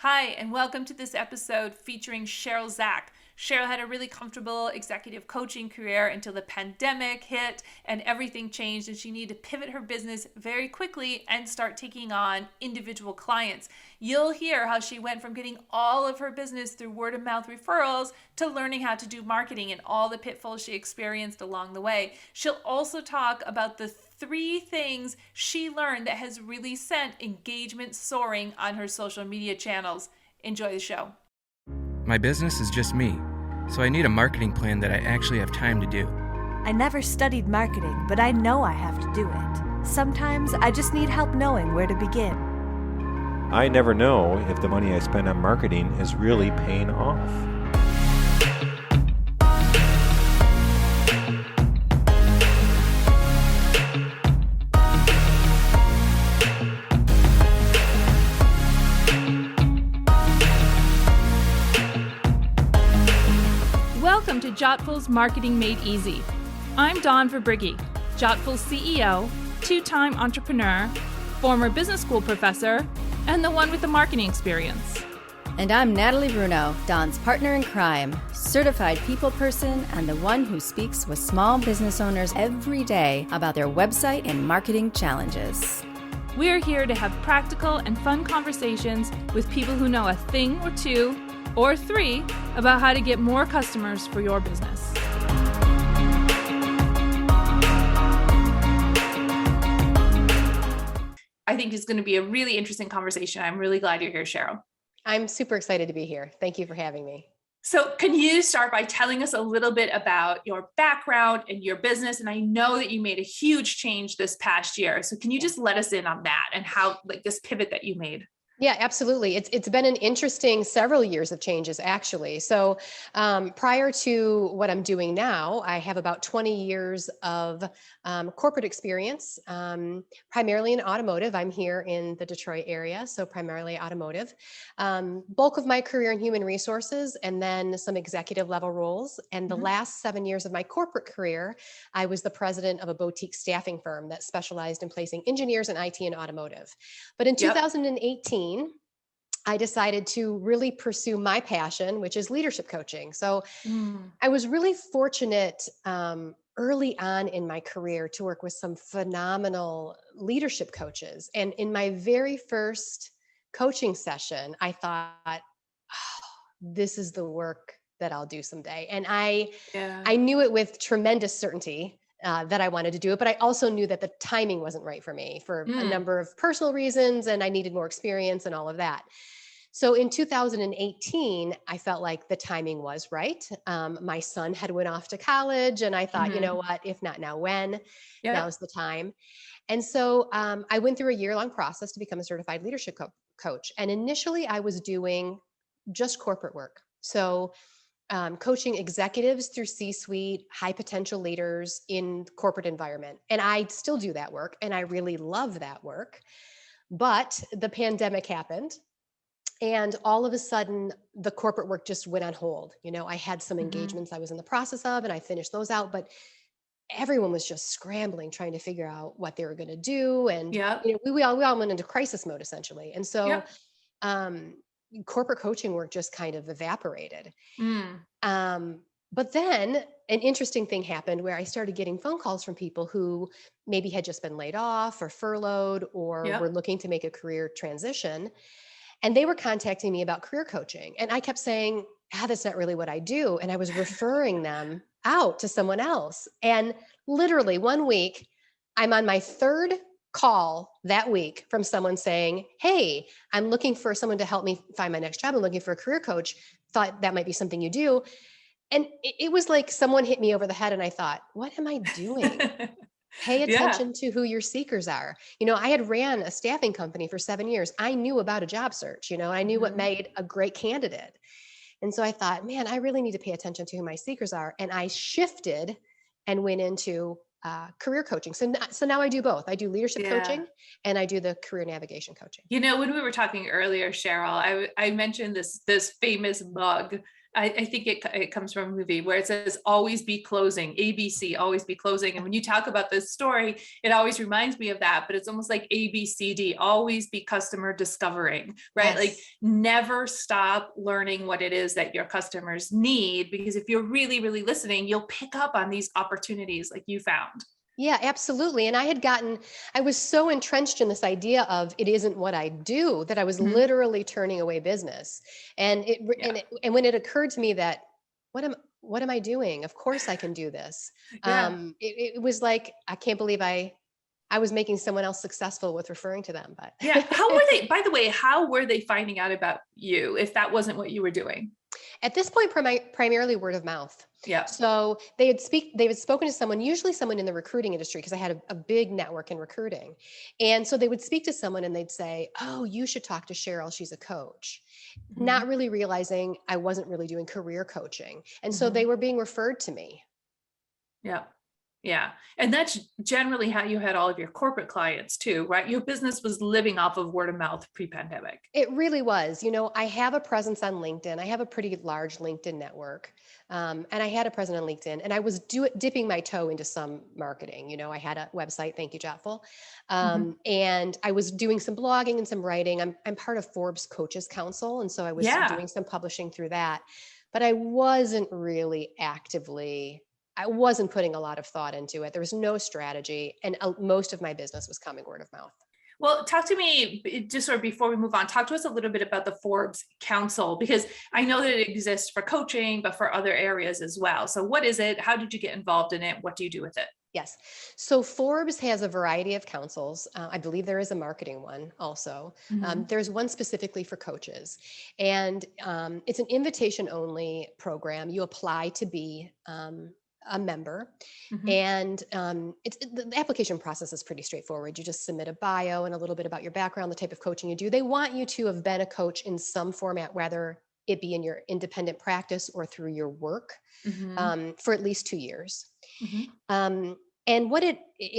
Hi, and welcome to this episode featuring Cheryl Czach. Cheryl had a really comfortable executive coaching career until the pandemic hit and everything changed, and she needed to pivot her business very quickly and start taking on individual clients. You'll hear how she went from getting all of her business through word of mouth referrals to learning how to do marketing and all the pitfalls she experienced along the way. She'll also talk about the 3 things she learned that has really sent engagement soaring on her social media channels. Enjoy the show. My business is just me, so I need a marketing plan that I actually have time to do. I never studied marketing, but I know I have to do it. Sometimes I just need help knowing where to begin. I never know if the money I spend on marketing is really paying off. Welcome to Jottful's Marketing Made Easy. I'm Dawn Verbrugge, Jottful's CEO, 2-time entrepreneur, former business school professor, and the one with the marketing experience. And I'm Natalie Bruno, Dawn's partner in crime, certified people person, and the one who speaks with small business owners every day about their website and marketing challenges. We're here to have practical and fun conversations with people who know a thing or 2 or 3 about how to get more customers for your business. I think it's going to be a really interesting conversation. I'm really glad you're here, Cheryl. I'm super excited to be here. Thank you for having me. So can you start by telling us a little bit about your background and your business? And I know that you made a huge change this past year. So can you just let us in on that and how, like, this pivot that you made? Yeah, absolutely. It's been an interesting several years of changes, actually. So prior to what I'm doing now, I have about 20 years of corporate experience, primarily in automotive. I'm here in the Detroit area, so primarily automotive. Bulk of my career in human resources, and then some executive level roles. And the last 7 years of my corporate career, I was the president of a boutique staffing firm that specialized in placing engineers in IT and automotive. But in 2018, I decided to really pursue my passion, which is leadership coaching. So I was really fortunate early on in my career to work with some phenomenal leadership coaches. And in my very first coaching session, I thought, oh, this is the work that I'll do someday. And I knew it with tremendous certainty. That I wanted to do it, but I also knew that the timing wasn't right for me for a number of personal reasons, and I needed more experience and all of that. So in 2018, I felt like the timing was right. My son had went off to college, and I thought, you know what, if not now, when? Now's the time. And so I went through a year-long process to become a certified leadership coach. And initially, I was doing just corporate work. So coaching executives through C-suite, high potential leaders in corporate environment. And I still do that work, and I really love that work. But the pandemic happened, and all of a sudden the corporate work just went on hold. You know, I had some engagements I was in the process of, and I finished those out, but everyone was just scrambling, trying to figure out what they were going to do. And we all went into crisis mode essentially. And so corporate coaching work just kind of evaporated. But then an interesting thing happened where I started getting phone calls from people who maybe had just been laid off or furloughed or were looking to make a career transition. And they were contacting me about career coaching. And I kept saying, that's not really what I do. And I was referring them out to someone else. And literally one week, I'm on my 3rd call that week from someone saying, hey, I'm looking for someone to help me find my next job. I'm looking for a career coach. Thought that might be something you do. And it was like someone hit me over the head, and I thought, what am I doing? Pay attention to who your seekers are. You know, I had ran a staffing company for 7 years. I knew about a job search, I knew what made a great candidate. And so I thought, man, I really need to pay attention to who my seekers are. And I shifted and went into career coaching. So now I do both. I do leadership coaching, and I do the career navigation coaching. You know, when we were talking earlier, Cheryl, I mentioned this famous mug I think it comes from a movie where it says, always be closing, ABC, always be closing. And when you talk about this story, it always reminds me of that, but it's almost like ABCD, always be customer discovering, right? Yes. Like never stop learning what it is that your customers need, because if you're really, really listening, you'll pick up on these opportunities like you found. Yeah, absolutely. And I was so entrenched in this idea of it isn't what I do that I was Mhm. literally turning away business. And Yeah. and when it occurred to me that what am I doing? Of course I can do this. Yeah. It was like, I can't believe I was making someone else successful with referring to them, but Yeah. How were they, by the way, how were they finding out about you if that wasn't what you were doing? at this point, primarily word of mouth. Yeah. So they had spoken to someone, usually someone in the recruiting industry, because I had a big network in recruiting. And so they would speak to someone and they'd say, "Oh, you should talk to Cheryl. She's a coach." Mhm. Not really realizing I wasn't really doing career coaching. And so they Mhm. were being referred to me. Yeah. Yeah. And that's generally how you had all of your corporate clients too, right? Your business was living off of word of mouth pre-pandemic. It really was. I have a presence on LinkedIn. I have a pretty large LinkedIn network. And I had a presence on LinkedIn, and I was dipping my toe into some marketing. I had a website, thank you, Jottful. Mhm. And I was doing some blogging and some writing. I'm part of Forbes Coaches Council. And so I was Yeah. doing some publishing through that. But I wasn't really I wasn't putting a lot of thought into it. There was no strategy. And most of my business was coming word of mouth. Well, talk to me just sort of before we move on, talk to us a little bit about the Forbes Council, because I know that it exists for coaching, but for other areas as well. So what is it? How did you get involved in it? What do you do with it? Yes. So Forbes has a variety of councils. I believe there is a marketing one also. Mhm. There's one specifically for coaches. And it's an invitation only program. You apply to be a member. Mhm. And the application process is pretty straightforward. You just submit a bio and a little bit about your background, the type of coaching you do. They want you to have been a coach in some format, whether it be in your independent practice or through your work, Mhm. for at least 2 years. Mhm. Um, and what it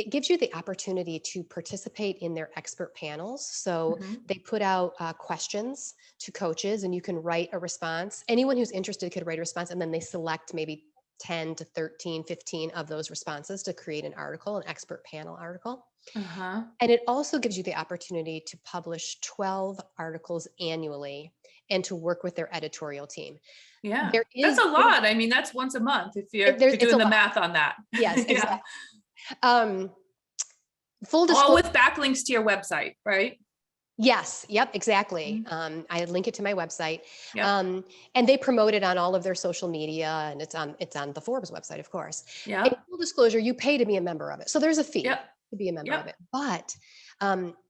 gives you the opportunity to participate in their expert panels. So Mhm. they put out questions to coaches, and you can write a response. Anyone who's interested could write a response, and then they select maybe 10 to 13, 15 of those responses to create an article, an expert panel article. Uh-huh. And it also gives you the opportunity to publish 12 articles annually and to work with their editorial team. Yeah. There That's is a lot. I mean, that's once a month if you're it's a doing the lot. math on that. Yes, Yeah. exactly. Um, full All disclosure. with backlinks to your website, right? Yes. Yep. Exactly. Mhm. I link it to my website, Yep. and they promote it on all of their social media, and it's on the Forbes website, of course. And Yep. full disclosure, you pay to be a member of it, so there's a fee Yep. to be a member of Yep. it. But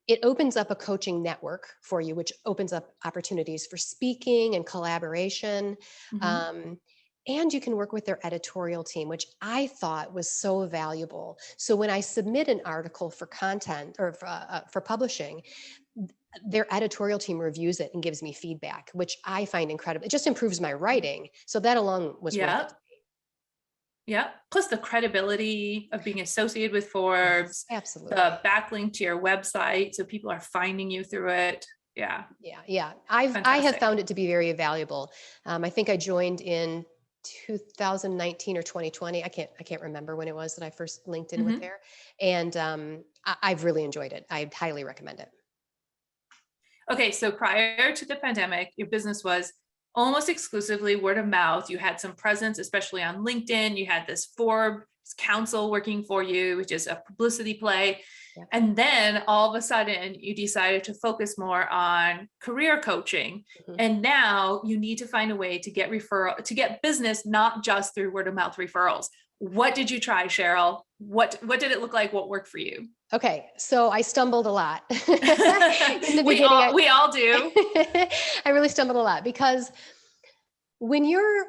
it opens up a coaching network for you, which opens up opportunities for speaking and collaboration. Mhm. Um, and you can work with their editorial team, which I thought was so valuable. So when I submit an article for content or for publishing, their editorial team reviews it and gives me feedback, which I find incredible. It just improves my writing. So that alone was worth it. Yep. Yep. Plus the credibility of being associated with Yes, Forbes, absolutely. the backlink to your website, so people are finding you through it. Yeah. Yeah, yeah. I have Fantastic. found it to be very valuable. I think I joined in 2019 or 2020. I can't remember when it was that I first linked in with Mhm. there, and I've really enjoyed it. I highly recommend it. Okay, so prior to the pandemic, your business was almost exclusively word of mouth. You had some presence, especially on LinkedIn. You had this Forbes council working for you, which is a publicity play. Yeah. And then all of a sudden, you decided to focus more on career coaching. Mhm. And now you need to find a way to get business, not just through word of mouth referrals. What did you try, Cheryl? What did it look like? What worked for you? Okay, so I stumbled a lot in the we beginning. all we all do. I really stumbled a lot because when you're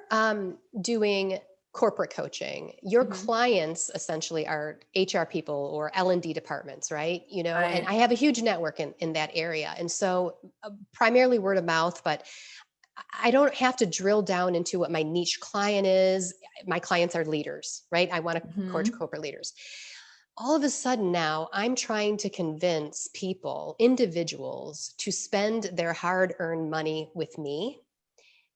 doing corporate coaching, your Mhm. clients essentially are HR people or L&D departments, right? And I Right. have a huge network in that area. And so primarily word of mouth, but I don't have to drill down into what my niche client is. My clients are leaders, right? I want to coach Mhm. corporate leaders. All of a sudden now I'm trying to convince people, individuals, to spend their hard earned money with me,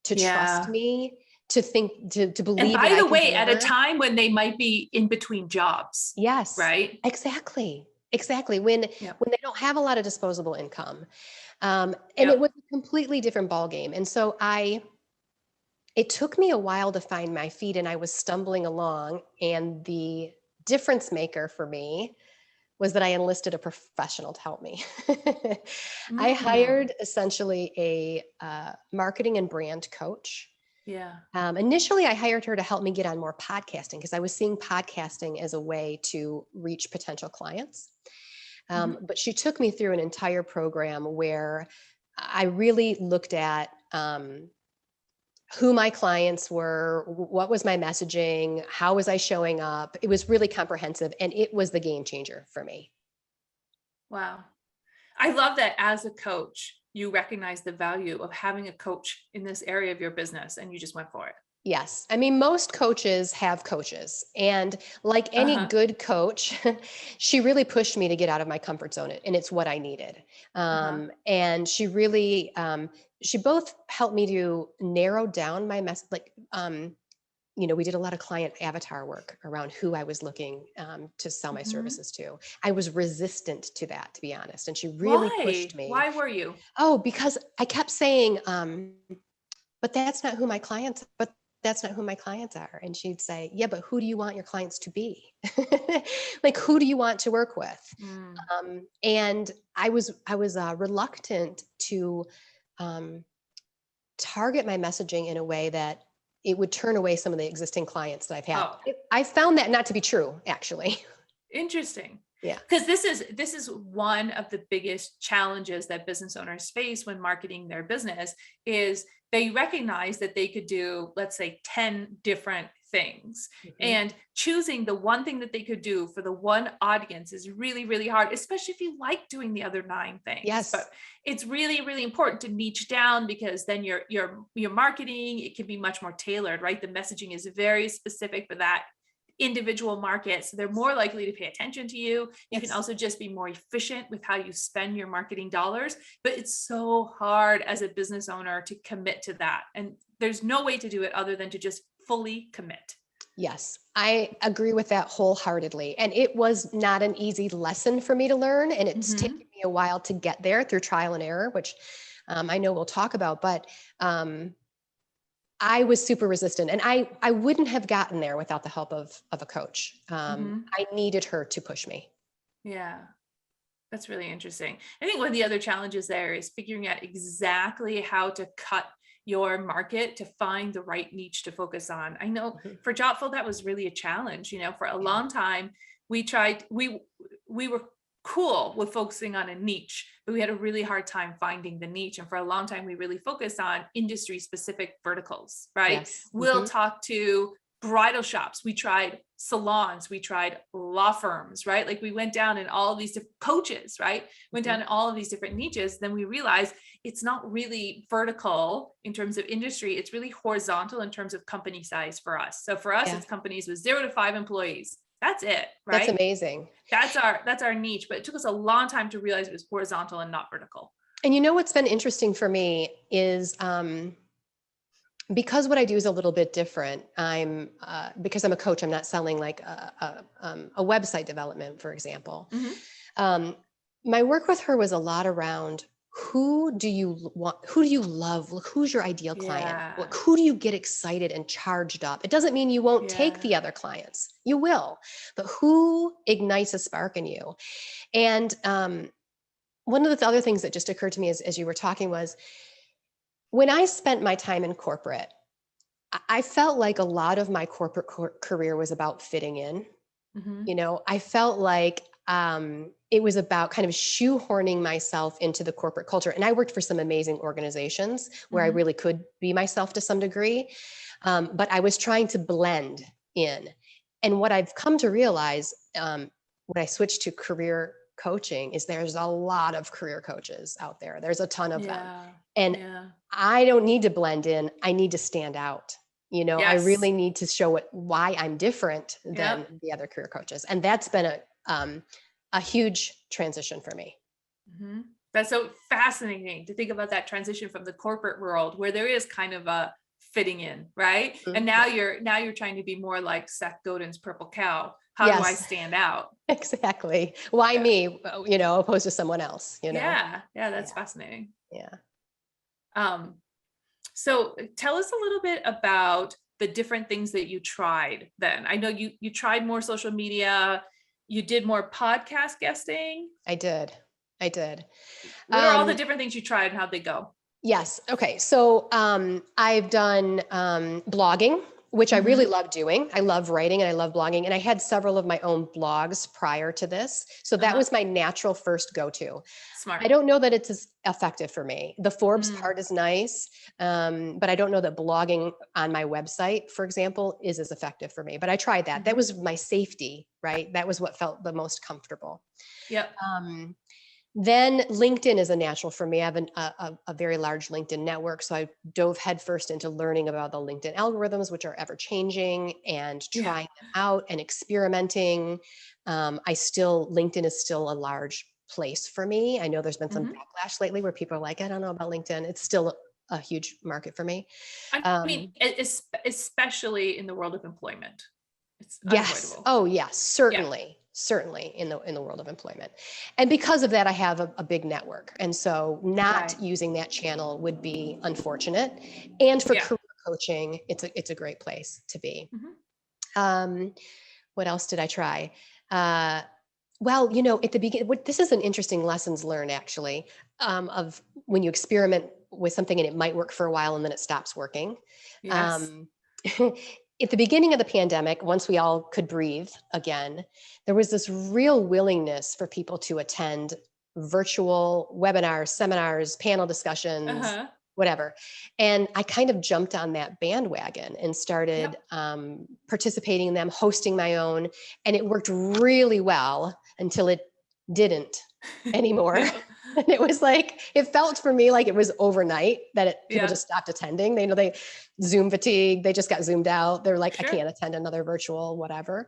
to trust Yeah. me, to think, to believe. And by that I the can way, at a deliver. time when they might be in between jobs, Yes, right? exactly. When Yep. they don't have a lot of disposable income. And Yep. it was a completely different ballgame. And so it took me a while to find my feet, and I was stumbling along. And the difference maker for me was that I enlisted a professional to help me. I hired essentially a marketing and brand coach. Yeah. Initially, I hired her to help me get on more podcasting because I was seeing podcasting as a way to reach potential clients. But she took me through an entire program where I really looked at who my clients were, what was my messaging, how was I showing up. It was really comprehensive, and it was the game changer for me. Wow. I love that as a coach, you recognize the value of having a coach in this area of your business and you just went for it. Yes. I mean, most coaches have coaches. And like any good coach, she really pushed me to get out of my comfort zone. And it's what I needed. And she really, she both helped me to narrow down my message. Like, we did a lot of client avatar work around who I was looking to sell my services to. I was resistant to that, to be honest. And she really pushed me. Why were you? Oh, because I kept saying, but that's not who my clients are. And she'd say, yeah, but who do you want your clients to be? Like, who do you want to work with? And I was reluctant to target my messaging in a way that it would turn away some of the existing clients that I've had. I found that not to be true, actually. Interesting. Yeah. Because this is one of the biggest challenges that business owners face when marketing their business is they recognize that they could do, let's say, 10 different things. And choosing the one thing that they could do for the one audience is really, really hard, especially if you like doing the other 9 things. Yes. But it's really, really important to niche down, because then your marketing, it can be much more tailored, right? The messaging is very specific for that individual market. So they're more likely to pay attention to you. You can also just be more efficient with how you spend your marketing dollars, but it's so hard as a business owner to commit to that. And there's no way to do it other than to just fully commit. Yes, I agree with that wholeheartedly. And it was not an easy lesson for me to learn. And it's taken me a while to get there through trial and error, which I know we'll talk about, but I was super resistant, and I wouldn't have gotten there without the help of a coach. I needed her to push me. Yeah, that's really interesting. I think one of the other challenges there is figuring out exactly how to cut your market to find the right niche to focus on. I know for Jottful, that was really a challenge. For a long time, we were cool with focusing on a niche, but we had a really hard time finding the niche. And for a long time, we really focused on industry specific verticals, right? Yes. We'll talk to bridal shops. We tried salons. We tried law firms, right? Like we went down in all of these different coaches, right? Went down in all of these different niches. Then we realized it's not really vertical in terms of industry. It's really horizontal in terms of company size for us. So for us, it's companies with 0 to 5 employees. That's it, right? That's amazing. That's our niche, but it took us a long time to realize it was horizontal and not vertical. And what's been interesting for me is because what I do is a little bit different. Because I'm a coach, I'm not selling like a website development, for example. My work with her was a lot around who do you want? Who do you love? Who's your ideal client? Who do you get excited and charged up? It doesn't mean you won't take the other clients. You will, but who ignites a spark in you? And one of the other things that just occurred to me as you were talking was, when I spent my time in corporate, I felt like a lot of my corporate career was about fitting in. I felt like it was about kind of shoehorning myself into the corporate culture. And I worked for some amazing organizations where I really could be myself to some degree. But I was trying to blend in. And what I've come to realize when I switched to career coaching is there's a lot of career coaches out there. There's a ton of them. And I don't need to blend in. I need to stand out. I really need to show why I'm different than the other career coaches. And that's been a huge transition for me. That's so fascinating to think about that transition from the corporate world, where there is kind of a fitting in, right? Mhm. And now you're trying to be more like Seth Godin's Purple Cow. How do I Yes. stand out? Exactly. Why Yeah. me, opposed to someone else, Yeah, that's Yeah. fascinating. Yeah. So tell us a little bit about the different things that you tried then. I know you tried more social media, you did more podcast guesting. I did. What are all the different things you tried and how'd they go? Yes. Okay. So I've done blogging, which I really love doing. I love writing and I love blogging. And I had several of my own blogs prior to this. So that was my natural first go-to. Smart. I don't know that it's as effective for me. The Forbes part is nice, but I don't know that blogging on my website, for example, is as effective for me. But I tried that. That was my safety, right? That was what felt the most comfortable. Yep. Then LinkedIn is a natural for me. I have a very large LinkedIn network. So I dove headfirst into learning about the LinkedIn algorithms, which are ever changing, and trying them out and experimenting. LinkedIn is still a large place for me. I know there's been some backlash lately where people are like, I don't know about LinkedIn. It's still a huge market for me. I mean, especially in the world of employment. It's Yes. unavoidable. Oh, yes, certainly. Yeah. Certainly in the world of employment. And because of that, I have a big network. And so not using that channel would be unfortunate. And for career coaching, it's a great place to be. What else did I try? Well, at the beginning, this is an interesting lessons learned actually, of when you experiment with something and it might work for a while and then it stops working. Yes. At the beginning of the pandemic, once we all could breathe again, there was this real willingness for people to attend virtual webinars, seminars, panel discussions, whatever. And I kind of jumped on that bandwagon and started participating in them, hosting my own. And it worked really well until it didn't anymore. And it was like, it felt for me like it was overnight that people just stopped attending. They Zoom fatigue, they just got zoomed out. They're like, I can't attend another virtual, whatever.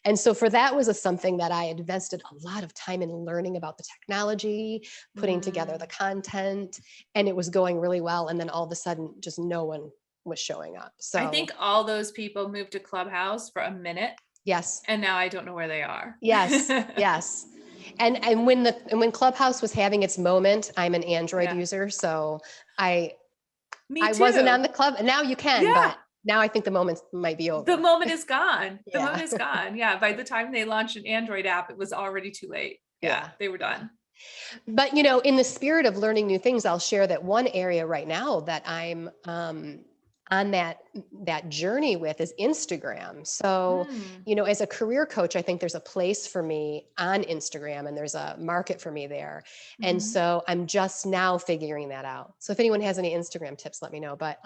And so for that was something that I invested a lot of time in learning about the technology, putting together the content, and it was going really well. And then all of a sudden, just no one was showing up. So I think all those people moved to Clubhouse for a minute. Yes. And now I don't know where they are. Yes. Yes. And when Clubhouse was having its moment, I'm an Android user, so I wasn't on the club. And now you can, but now I think the moment might be over. The moment is gone. The moment is gone. Yeah. By the time they launched an Android app, it was already too late. Yeah. They were done. But in the spirit of learning new things, I'll share that one area right now that I'm on that journey with is Instagram. So, as a career coach, I think there's a place for me on Instagram and there's a market for me there. And so I'm just now figuring that out. So if anyone has any Instagram tips, let me know. But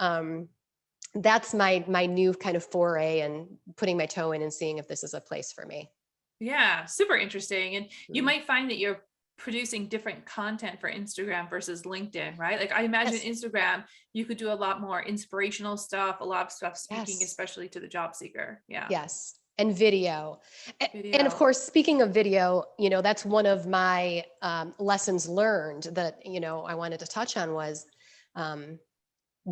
that's my new kind of foray and putting my toe in and seeing if this is a place for me. Yeah, super interesting. And you might find that you're producing different content for Instagram versus LinkedIn, right? Like I imagine Instagram, you could do a lot more inspirational stuff, a lot of stuff speaking, especially to the job seeker. Yeah. Yes. And video. And of course, speaking of video, that's one of my lessons learned that, I wanted to touch on was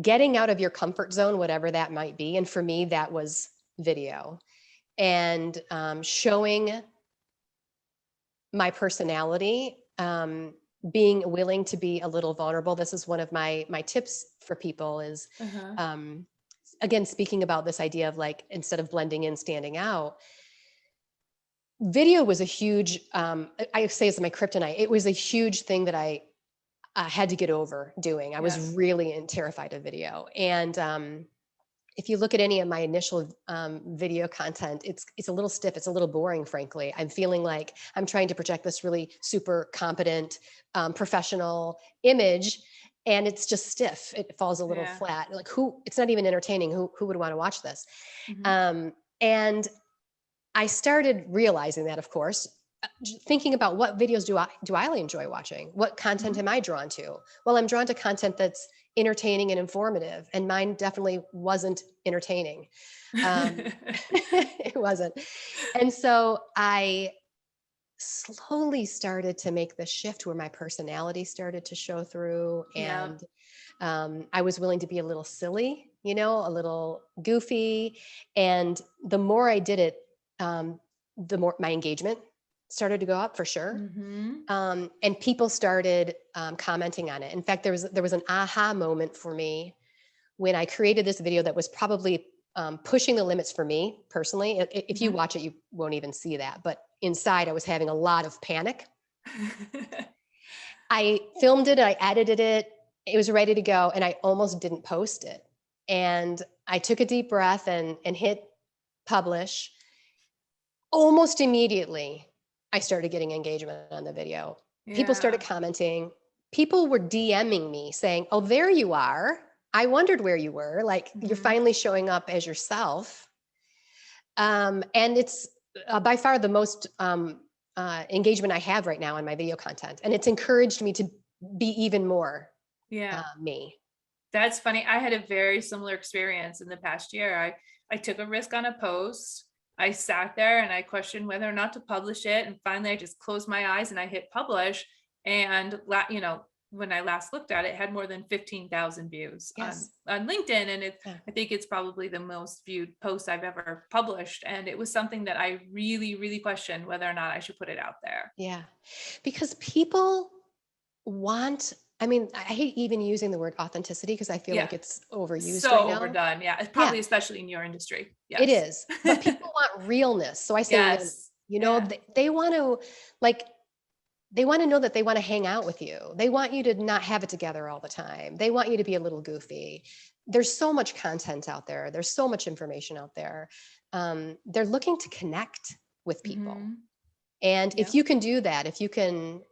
getting out of your comfort zone, whatever that might be. And for me, that was video and showing my personality, being willing to be a little vulnerable. This is one of my tips for people is, again, speaking about this idea of like, instead of blending in, standing out, video was a huge, I say it's my kryptonite. It was a huge thing that I had to get over doing. I was really terrified of video. And if you look at any of my initial video content, it's a little stiff. It's a little boring, frankly. I'm feeling like I'm trying to project this really super competent, professional image, and it's just stiff. It falls a little flat. Like it's not even entertaining. Who would want to watch this? And I started realizing that, of course, thinking about what videos do I enjoy watching? What content am I drawn to? Well, I'm drawn to content that's entertaining and informative, and mine definitely wasn't entertaining. It wasn't. And so I slowly started to make the shift where my personality started to show through, and I was willing to be a little silly a little goofy. And the more I did it, the more my engagement started to go up for sure. And people started commenting on it. In fact, there was an aha moment for me when I created this video that was probably pushing the limits for me personally. If you watch it, you won't even see that. But inside, I was having a lot of panic. I filmed it, I edited it, it was ready to go, and I almost didn't post it. And I took a deep breath and hit publish. Almost immediately, I started getting engagement on the video. People started commenting. People were DMing me saying, "Oh, there you are. I wondered where you were. Like, you're finally showing up as yourself." And it's by far the most engagement I have right now on my video content. And it's encouraged me to be even more me. That's funny. I had a very similar experience in the past year. I took a risk on a post. I sat there and I questioned whether or not to publish it. And finally, I just closed my eyes and I hit publish. And, when I last looked at it, it had more than 15,000 views on LinkedIn. And I think it's probably the most viewed post I've ever published. And it was something that I really, really questioned whether or not I should put it out there. Yeah. Because people want, I hate even using the word authenticity because I feel like it's overused right now. Overdone. Yeah. It's probably especially in your industry. Yes. It is. But people want realness. So I say, they want to they want to know that they want to hang out with you. They want you to not have it together all the time. They want you to be a little goofy. There's so much content out there. There's so much information out there. They're looking to connect with people. And if you can do that, if you can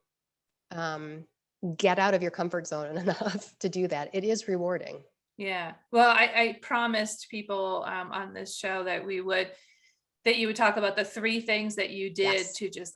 get out of your comfort zone enough to do that, it is rewarding. Yeah. Well, I promised people on this show that you would talk about the 3 things that you did to just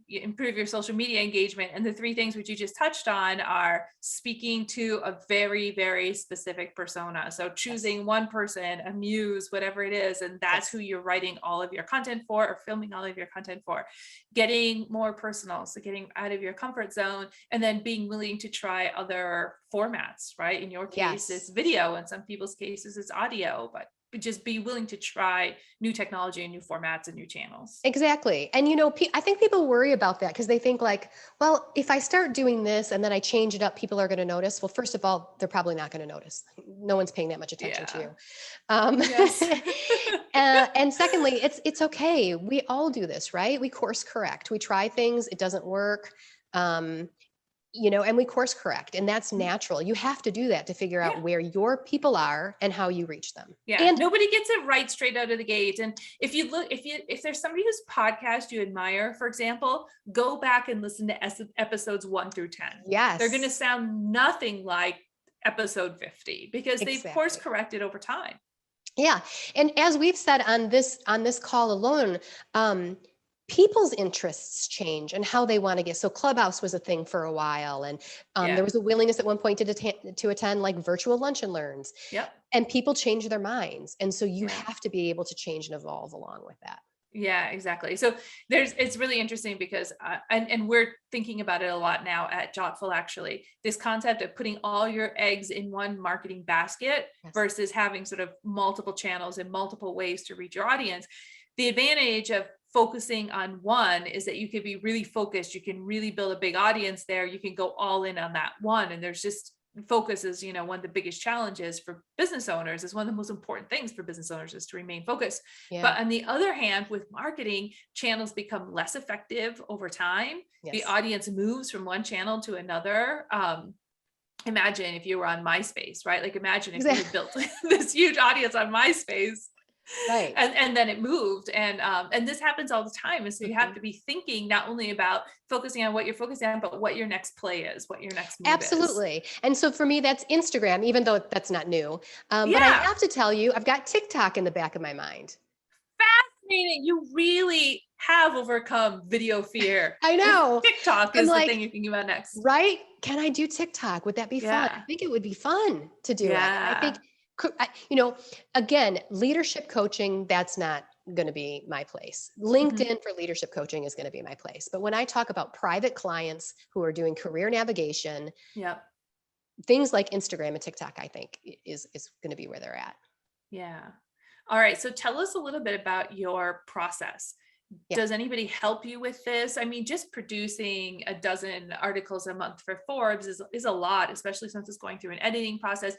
improve your social media engagement. And the 3 things which you just touched on are speaking to a very, very specific persona. So choosing one person, a muse, whatever it is, and that's who you're writing all of your content for or filming all of your content for. Getting more personal, so getting out of your comfort zone, and then being willing to try other formats, right? In your case, it's video. In some people's cases, it's audio, but just be willing to try new technology and new formats and new channels. Exactly. And, I think people worry about that because they think well, if I start doing this and then I change it up, people are going to notice. Well, first of all, they're probably not going to notice. No one's paying that much attention to you. And secondly, it's okay. We all do this, right? We course correct. We try things. It doesn't work. And we course correct, and that's natural. You have to do that to figure out where your people are and how you reach them. Yeah. And nobody gets it right straight out of the gate. And if there's somebody whose podcast you admire, for example, go back and listen to episodes 1 through 10. Yes. They're going to sound nothing like episode 50 because they've course corrected over time. Yeah. And as we've said on this call alone, people's interests change and how they want to get. So Clubhouse was a thing for a while. And there was a willingness at one point to attend virtual lunch and learns. Yep. And people change their minds. And so you have to be able to change and evolve along with that. Yeah, exactly. So it's really interesting because, and we're thinking about it a lot now at Jottful, actually, this concept of putting all your eggs in one marketing basket versus having sort of multiple channels and multiple ways to reach your audience. The advantage of focusing on one is that you can be really focused. You can really build a big audience there. You can go all in on that one. And there's just focus is, one of the biggest challenges for business owners. Is one of the most important things for business owners is to remain focused. Yeah. But on the other hand, with marketing, channels become less effective over time. Yes. The audience moves from one channel to another. Imagine if you were on MySpace, right? Imagine if you had built this huge audience on MySpace. Right. And then it moved. And this happens all the time. And so you have to be thinking not only about focusing on what you're focusing on, but what your next play is, what your next move Absolutely. Is. And so for me, that's Instagram, even though that's not new. But I have to tell you, I've got TikTok in the back of my mind. Fascinating. You really have overcome video fear. I know. TikTok is the thing you're thinking about next. Right? Can I do TikTok? Would that be fun? I think it would be fun to do it. I think again, leadership coaching, that's not going to be my place. LinkedIn for leadership coaching is going to be my place. But when I talk about private clients who are doing career navigation, things like Instagram and TikTok, I think is going to be where they're at. Yeah. All right. So tell us a little bit about your process. Yeah. Does anybody help you with this? I mean, just producing a dozen articles a month for Forbes is a lot, especially since it's going through an editing process.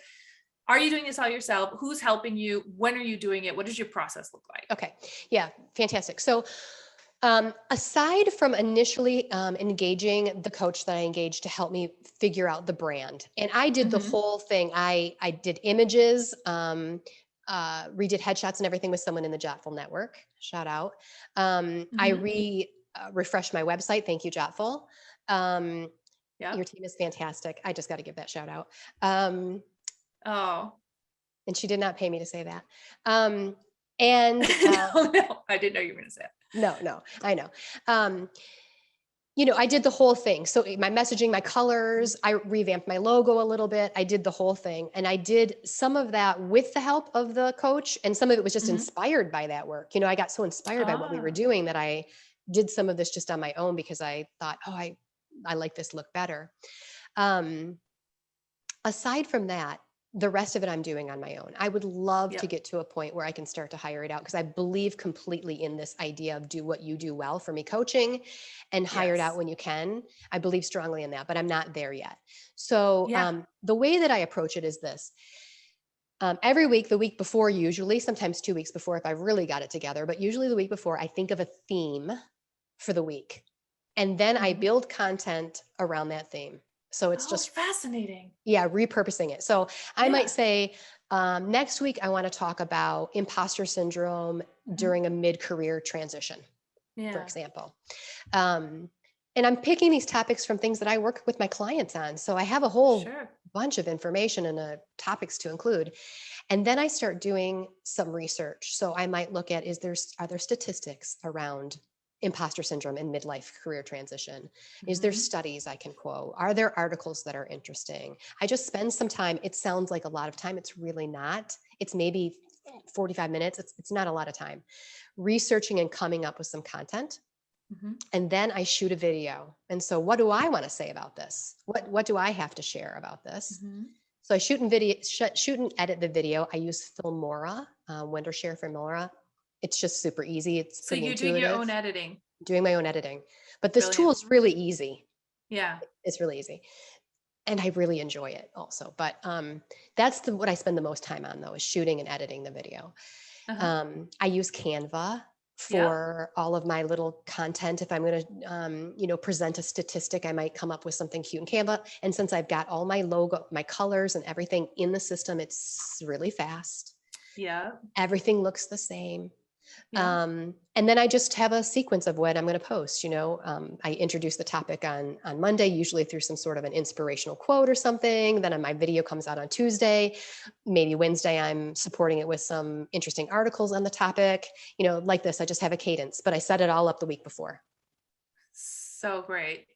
Are you doing this all yourself? Who's helping you? When are you doing it? What does your process look like? Okay. Yeah. Fantastic. So aside from initially engaging the coach that I engaged to help me figure out the brand, and I did the whole thing. I did images, redid headshots and everything with someone in the Jottful network. Shout out. I refreshed my website. Thank you, Jottful. Your team is fantastic. I just got to give that shout out. Oh. And she did not pay me to say that. No, I didn't know you were going to say it. No, I know. I did the whole thing. So my messaging, my colors, I revamped my logo a little bit. I did the whole thing. And I did some of that with the help of the coach. And some of it was just inspired by that work. I got so inspired by what we were doing that I did some of this just on my own because I thought, I like this look better. Aside from that, the rest of it I'm doing on my own. I would love to get to a point where I can start to hire it out because I believe completely in this idea of do what you do well for me coaching and hire it out when you can. I believe strongly in that, but I'm not there yet. So the way that I approach it is this. Every week, the week before, usually, sometimes 2 weeks before if I really got it together, but usually the week before, I think of a theme for the week. And then I build content around that theme. So it's just fascinating. Yeah, repurposing it. So I might say, next week, I want to talk about imposter syndrome during a mid-career transition, for example. And I'm picking these topics from things that I work with my clients on. So I have a whole bunch of information and topics to include. And then I start doing some research. So I might look at, are there statistics around imposter syndrome and midlife career transition? Is there studies I can quote? Are there articles that are interesting? I just spend some time. It sounds like a lot of time. It's really not. It's maybe 45 minutes. It's not a lot of time researching and coming up with some content. And then I shoot a video. And so what do I want to say about this? What do I have to share about this? So I shoot and edit the video. I use Filmora, Wondershare Filmora. It's just super easy. It's so you're doing your own editing. Doing my own editing. But this tool is really easy. Yeah. It's really easy. And I really enjoy it also. But that's what I spend the most time on, though, is shooting and editing the video. I use Canva for all of my little content. If I'm going to, present a statistic, I might come up with something cute in Canva. And since I've got all my logo, my colors and everything in the system, it's really fast. Yeah. Everything looks the same. And then I just have a sequence of what I'm going to post. I introduce the topic on Monday, usually through some sort of an inspirational quote or something. Then my video comes out on Tuesday. Maybe Wednesday, I'm supporting it with some interesting articles on the topic. Like this, I just have a cadence, but I set it all up the week before. So great.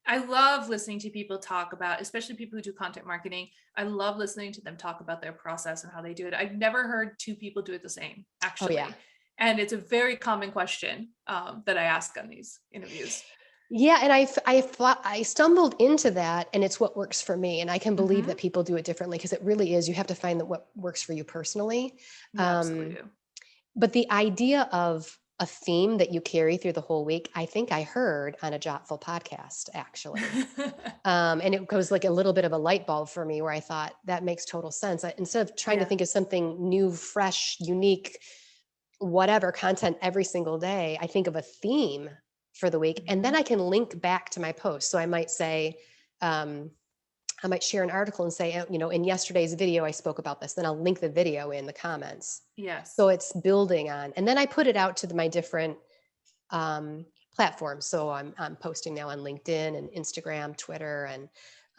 I love listening to people talk about, especially people who do content marketing. I love listening to them talk about their process and how they do it. I've never heard two people do it the same, actually. Oh, yeah. And it's a very common question that I ask on these interviews. Yeah. And I stumbled into that, and it's what works for me. And I can believe that people do it differently, because it really is, you have to find that what works for you personally. Absolutely. But the idea of a theme that you carry through the whole week, I think I heard on a Jottful podcast, actually. And it goes like a little bit of a light bulb for me, where I thought that makes total sense. Instead of trying to think of something new, fresh, unique, whatever content every single day, I think of a theme for the week, and then I can link back to my post. So I might say, I might share an article and say, in yesterday's video, I spoke about this. Then I'll link the video in the comments. Yes. So it's building on, and then I put it out to my different platforms. So I'm posting now on LinkedIn and Instagram, Twitter,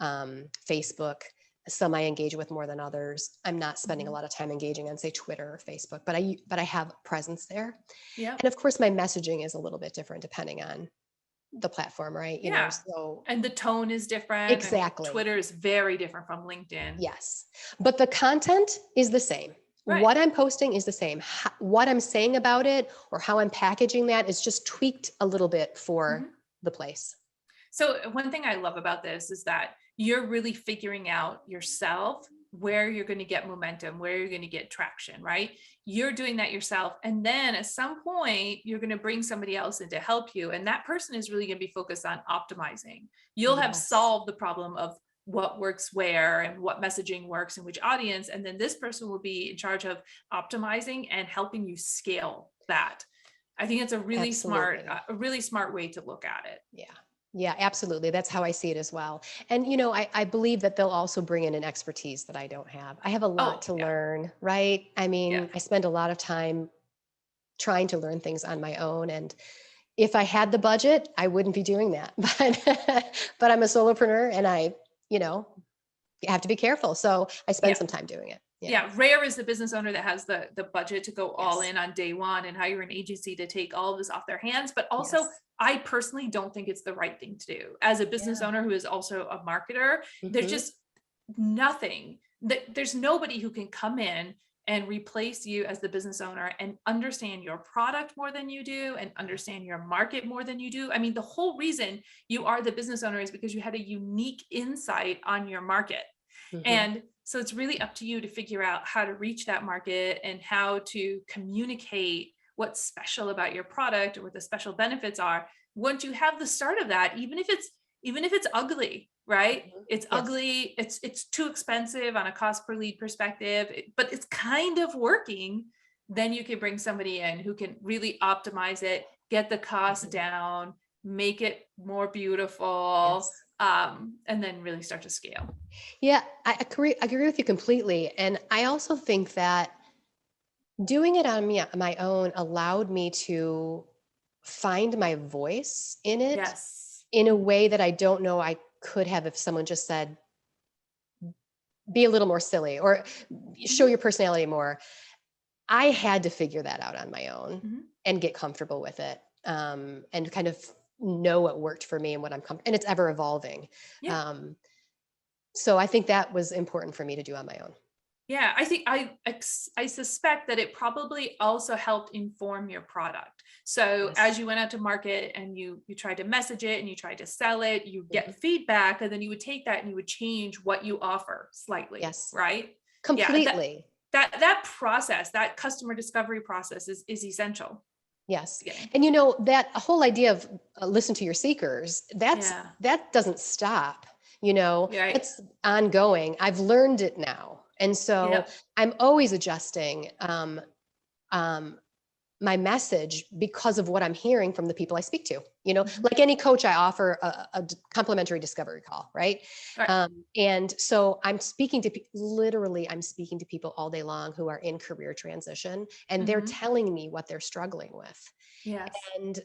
and Facebook. Some I engage with more than others. I'm not spending a lot of time engaging on, say, Twitter or Facebook, but I have presence there. Yeah. And of course, my messaging is a little bit different depending on the platform, right? And the tone is different. Exactly. Twitter is very different from LinkedIn. Yes. But the content is the same. Right. What I'm posting is the same. What I'm saying about it or how I'm packaging that is just tweaked a little bit for the place. So one thing I love about this is that you're really figuring out yourself where you're going to get momentum, where you're going to get traction, right? You're doing that yourself. And then at some point, you're going to bring somebody else in to help you. And that person is really going to be focused on optimizing. You'll have solved the problem of what works where and what messaging works and which audience. And then this person will be in charge of optimizing and helping you scale that. I think it's a really smart way to look at it. Yeah. Yeah, absolutely. That's how I see it as well. And, I believe that they'll also bring in an expertise that I don't have. I have a lot to learn, right? I mean, I spend a lot of time trying to learn things on my own. And if I had the budget, I wouldn't be doing that. But I'm a solopreneur and I, have to be careful. So I spend some time doing it. Yeah. Rare is the business owner that has the budget to go all in on day one and hire an agency to take all of this off their hands. But also, I personally don't think it's the right thing to do. As a business owner who is also a marketer, there's just nothing there's nobody who can come in and replace you as the business owner and understand your product more than you do and understand your market more than you do. I mean, the whole reason you are the business owner is because you had a unique insight on your market. And so it's really up to you to figure out how to reach that market and how to communicate what's special about your product or what the special benefits are. Once you have the start of that, even if it's ugly, right? It's ugly. It's too expensive on a cost per lead perspective, but it's kind of working. Then you can bring somebody in who can really optimize it, get the cost down, make it more beautiful, and then really start to scale. Yeah, I agree with you completely. And I also think that doing it on my own allowed me to find my voice in it in a way that I don't know I could have if someone just said, be a little more silly or show your personality more. I had to figure that out on my own and get comfortable with it, and kind of know what worked for me and what I'm comfortable, and it's ever evolving. So I think that was important for me to do on my own. Yeah, I think I suspect that it probably also helped inform your product. So as you went out to market and you tried to message it and you tried to sell it, you get feedback, and then you would take that and you would change what you offer slightly. Right? Completely. That process, that customer discovery process is essential. Yes. And that whole idea of listen to your seekers, that doesn't stop, it's ongoing. I've learned it now. And so I'm always adjusting my message because of what I'm hearing from the people I speak to. Like any coach, I offer a complimentary discovery call, right? And so I'm speaking to people all day long who are in career transition, and they're telling me what they're struggling with. And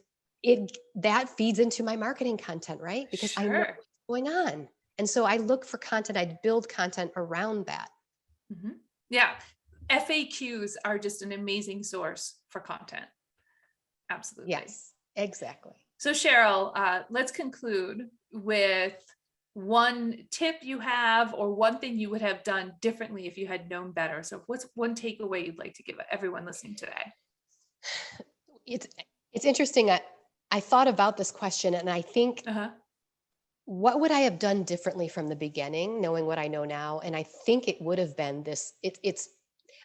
that feeds into my marketing content, right? Because I know what's going on. And so I look for content, I build content around that. Yeah. FAQs are just an amazing source for content. Absolutely. Yes, exactly. So Cheryl, let's conclude with one tip you have or one thing you would have done differently if you had known better. So what's one takeaway you'd like to give everyone listening today? It's interesting. I thought about this question and I think, what would I have done differently from the beginning, knowing what I know now? And I think it would have been this, it's,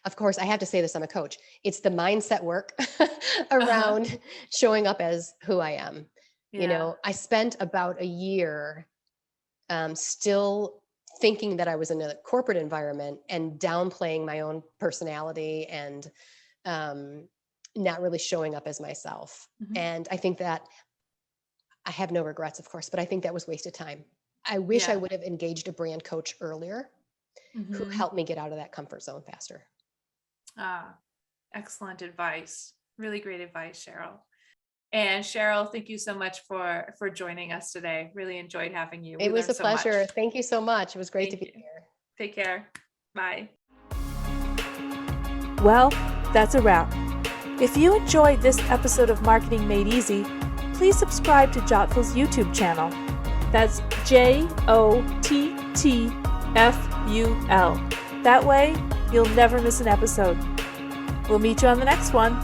of course, I have to say this, I'm a coach. It's the mindset work around showing up as who I am. I spent about a year still thinking that I was in a corporate environment and downplaying my own personality and not really showing up as myself. And I think that I have no regrets, of course, but I think that was wasted time. I wish I would have engaged a brand coach earlier who helped me get out of that comfort zone faster. Excellent advice. Really great advice, Cheryl. And Cheryl, thank you so much for joining us today. Really enjoyed having you. It was a pleasure. Thank you so much. It was great to be here. Take care. Bye. Well, that's a wrap. If you enjoyed this episode of Marketing Made Easy, please subscribe to Jottful's YouTube channel. That's JOTTFUL. That way, you'll never miss an episode. We'll meet you on the next one.